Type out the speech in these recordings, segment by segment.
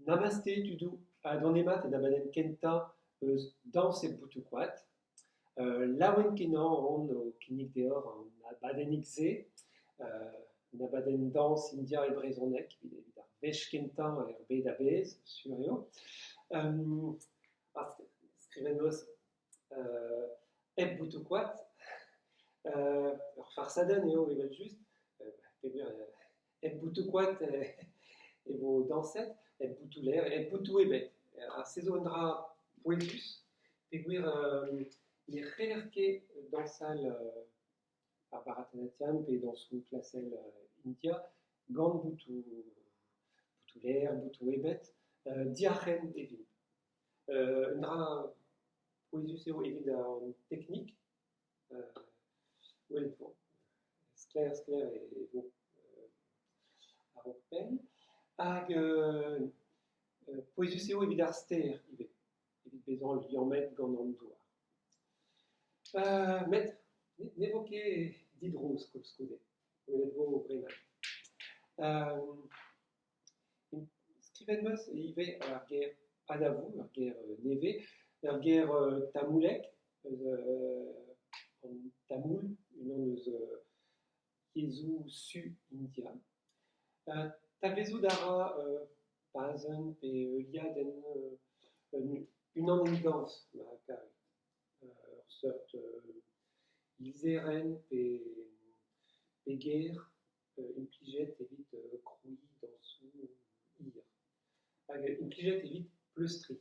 Namaste tudu adonemat et nabaden kenta eus dans e boutukwat. Laouen kenan on o kinnig deor an nabadennik ze, nabaden dans India e brezonek, evit ar vech kenta er bet a bez, sur eo. Skriven eus eb boutukwat, ur farsadenn eo evel just, eb boutukwat e vo danset, eb boutou ler, eb boutou ebet. Ar sezo un dra poetus, peogwir ne c'heller ket dansal ar Bharatanatyam pe dansou klasel India, gant boutou ler, boutou ebet, diarc'hen evit. Un dra poetus eo evit an teknik, well, skler e vo ar orpel, hag poezus eo evit ar stêr, evit bezañ liammet gant an douar. Met, ne vo ket didrouz kolskoude, welet vo bremat. Skrivet meus ive ar ger adavou, ar ger neve, ar ger tamoulek, an tamoul, unan eus yezhou su India. Talvezout a ra bazen pe liadenn unan en gans, ma karet. Ur seurt lizeren pe ger implijet evit krouiñ dansou hir. Hag implijet evit pleustri.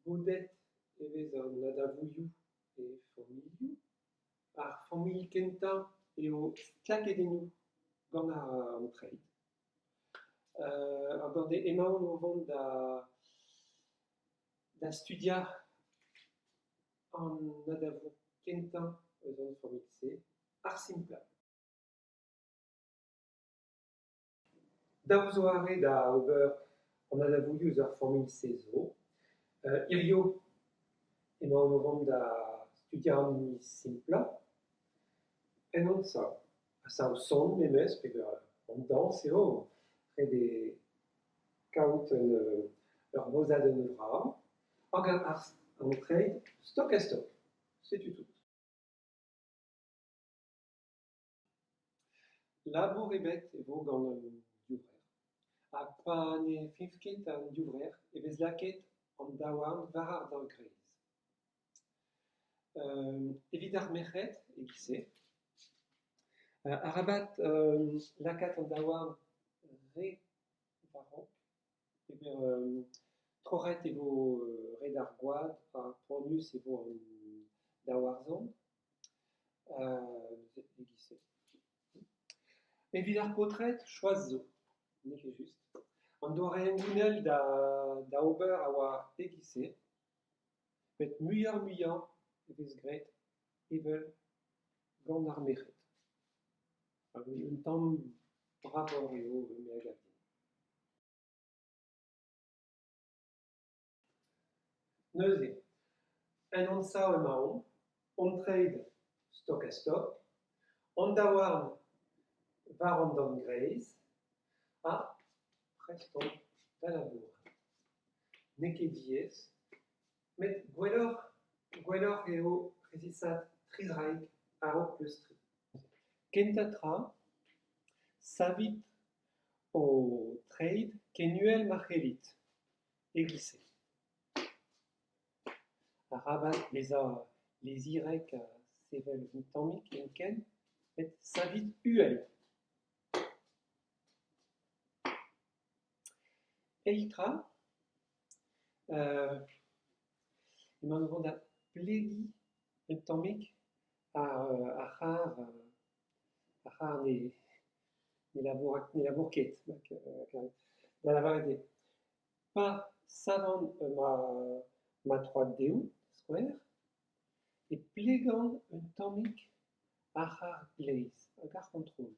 Bodet evez an adavouioù e familioù. Ar familh kenta eo sklakedennoù gant an treid. Gant emaon o vont da studiar an adavou kenta eus an familh se, ar simpla. Daou zo are da ober an adavouioù eus ar familh se zo. Hirio emaon o vont da studiar an miz simpla. En an sa. A sa o son memes, peogwir an dans eo, red e kaout ur bozad un vra, hag an treid stok a stok, setu tout. Labour ebet e vo gant an diovrer. Hag pa ne fiñf ket an diovrer, e vez laket an daouarn war ar daou greiz. Evit ar merc'hed e gise. Arabat lakat an daouarn re varok, troc'het e vo red ar goad, ha poanius e vo an daouarzon, e gise. Evit ar potred, choaz zo, ne ket just. An doare engounel da ober a oa e gise, met muiañ e vez graet evel gant ar merc'hed. Un tamm bravor eo me a gav din. Neuze, en an sav emaon, on treid stok a stok, an daouarn war an dan greiz, ha preston da labour. Ne ket diez, met gwelloc'h eo rezisat trizraig a-raok pleustri. Kenta tra, savit o treid kenuel marc'helit, e gise. Arabat les irek a sevel un tammig en ken, met savit uel. Eiltra, emaon o vont da plegi un tammig ar c'har ne labour ket, da lavaret. Pa savan ma troad dezho, skouer, e plegant un tammig ar c'har gleiz, hag ar kontrol.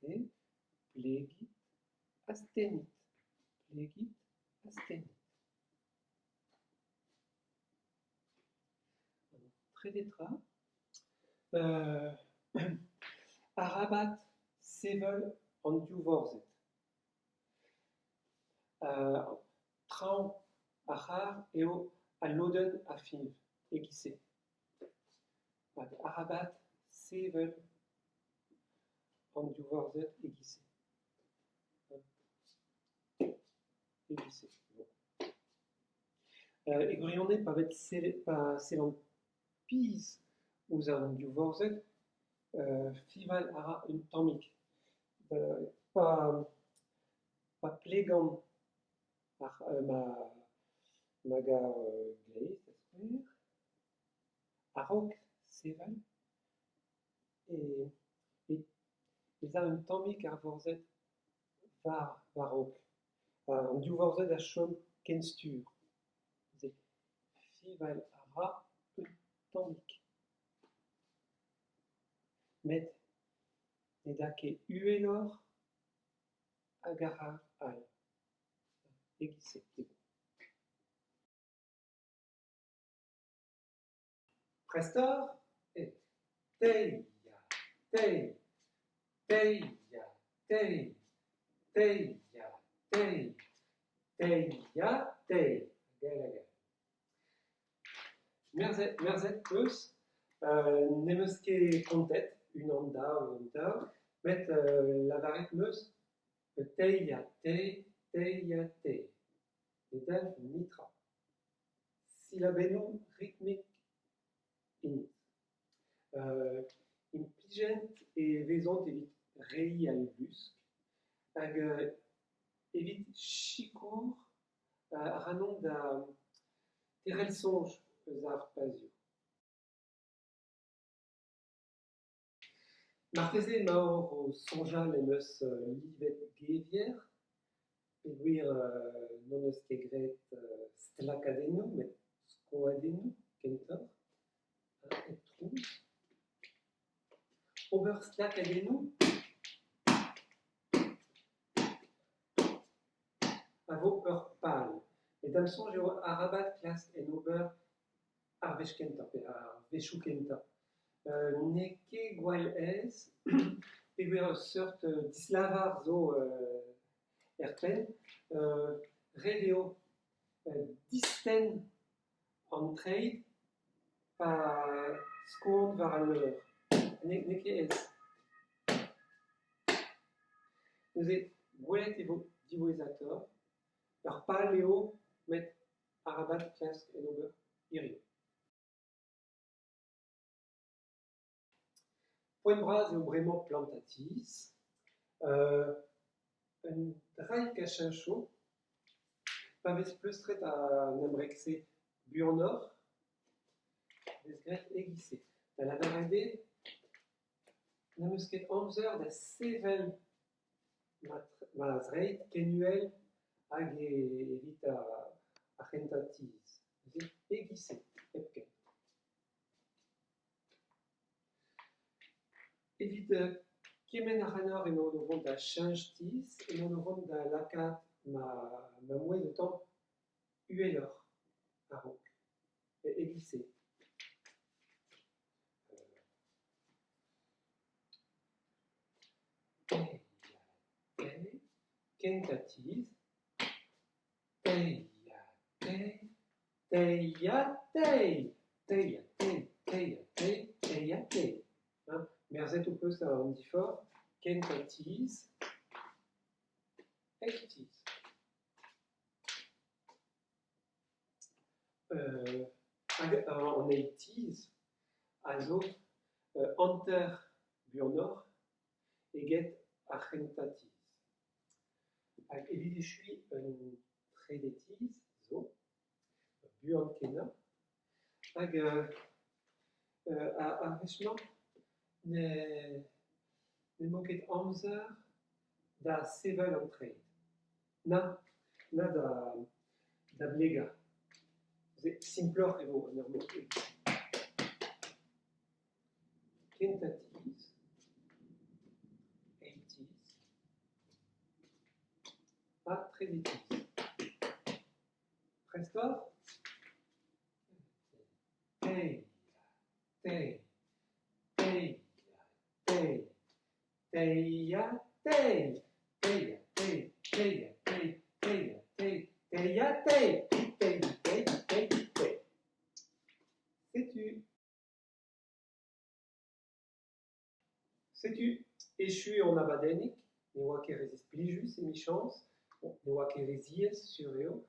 Plegit, astenit. Plegit, astenit. Tredetra, arabat sevel an diouvorzet. Traoù a c'har eo a lodenn a filv, e-giz-se. Arabat sevel an diouvorzet e-giz-se. E-giz-se. E gwirionez pa vet sellan piz ouzh an diouvorzet, fival a ra un tammig. Pa plegan ma gar gleiz, a-raok seval, ez a un tammig ar vorzet var-raok. An diouvorzet a chom ken stur. Fival a ra un tammig. Met ne da ket ueloc'h hag ar all. E-giz-se. Prest-oc'h ? Teia, tei, teia, tei, teia, tei, teia, tei. Gal. Merzhet peus, ne'm eus ket kontet, unan daou, met lavaret meus teia, tei, teia, tei. E-dalv netra. Silabennoù ritmik int. Implijent e vezont evit reiñ al busk, hag evit sikour a-ranon da terel soñj eus ar pazioù. Marteze emaoc'h o soñjal em eus livet gevier, peogwir n'on eus ket graet stlakadennoù, met skoadennoù kentoc'h, et trouz. Ober stlakadennoù a vo ur pal. Et am soñj eo arabat klask en ober ar wech kentañ, ar wechou kentañ. Ne ket gwall ez, peogwir ur seurt dislavar zo er penn, ret eo distenn an treid pa skoant war al leur. Ne ket ez. Neuze gwelet e vo diwezhatoc'h, ur pal eo met arabat klask en ober hiziv. Poent bras eo bremañ plantatiz. Un drailh kachincho, pa vez pleustret an emrekse buanoc'h, vez graet e-giz-se. Da lavaret-se, n'em eus ket amzer da sevel ma zreid kenuel hag evit a c'hentatiz. E-giz-se, hepken. Evit kemen ac'hanoc'h emaon o vont da cheñch-tiz, emaon o vont da lakaat ma mouez o tamm ueloc'h a-raok. E-giz-se. Teia, tei, kentatiz. Teia, tei, teia, tei. Teia, tei, teia, tei, teia, tei. Merzhet o peus an difor, kentatiz, e-tiz. Hag an e-tiz a zo hanter buanoc'h eget a c'hentatiz. Hag evit echuiñ un tredetiz zo, buan kenañ, hag a wech-mañ ne mo ket amzer da sevel an treid. Na da blega. Simploc'h e vo an ur mod. Kentatiz, e-tiz, ha tredetiz. Prest-oc'h ? Teia, tei, teia, tei, teia, tei, teia, tei, teia, tei, teia, tei, teia, tei, tei, tei, tei, tei. Sais-tu? Sais-tu? Échu on abadenik, ne oa ket résist plijus emichans, ne oa ket reziez sur eo,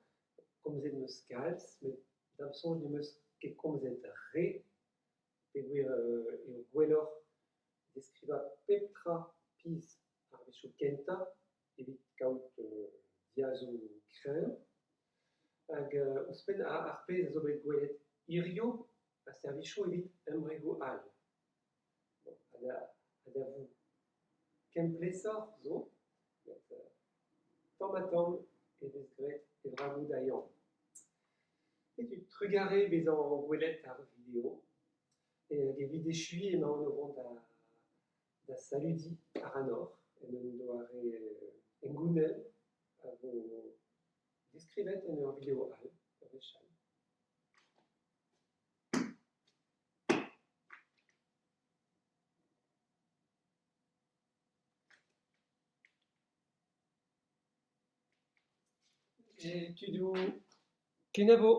komzet meus kalz, met d'absonj ne meus ket komzet re, peogwir eo gwelloc'h deskriva pep tra piz ar vechou kenta, evit kaout diazo kreñv, hag ouzhpenn ar pezh a zo bet gwelet irio a servicho evit embrego all. Bon, ha da vou kemplesoc'h zo, met tamm a tamm e vez graet e vragoù da yann. Setu trugare bezañ gwelet ar video, evit echuiñ emaon o vont da saludi ar anor, en un doare engounel a vo deskrivet en ur video all, ur vechal. Et tu dois kenavo.